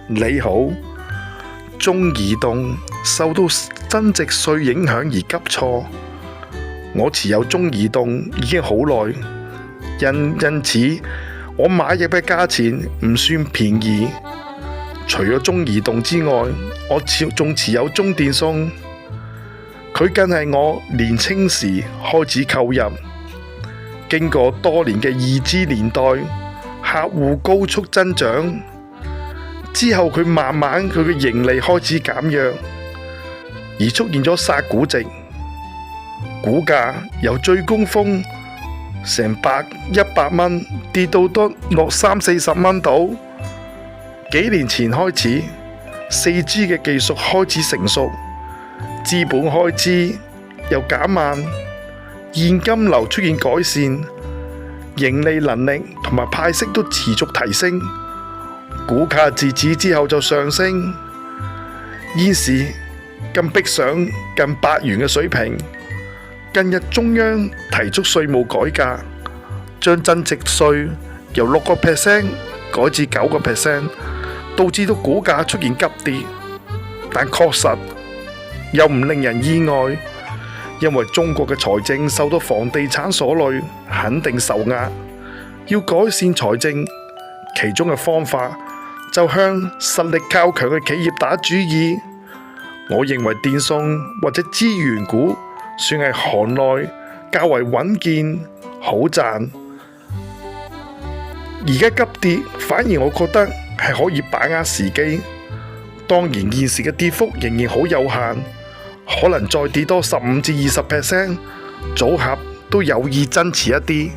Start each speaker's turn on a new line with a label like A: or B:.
A: 你好，中移動受到增值稅影響而急挫，我持有中移動已經好耐，因此我買入嘅價錢唔算便宜。除咗中移動之外，我仲持有中電信，佢更係我年青時開始購入，經過多年嘅2G 年代，客戶高速增長之後，佢嘅盈利開始減弱，而出現咗殺估值，股價由最高峰成100蚊跌到得落30-40蚊度。幾年前開始，4G 嘅技術開始成熟，資本開支又減慢，現金流出現改善，盈利能力同埋派息都持續提升，股價自此之後就上升，現時更逼上近8元嘅水平。近日中央提出稅務改革，將增值稅由6% 改至9%，導致到股價出現急跌，但確實又唔令人意外，因為中國嘅財政受到房地產所累，肯定受壓。要改善財政，其中嘅方法就向實力較強嘅企業打主意。我認為電信或者資源股算係行內較為穩健、好賺。而家急跌，反而我覺得係可以把握時機。當然現時嘅跌幅仍然好有限，可能再跌多15-20%，組合都有意增持一啲。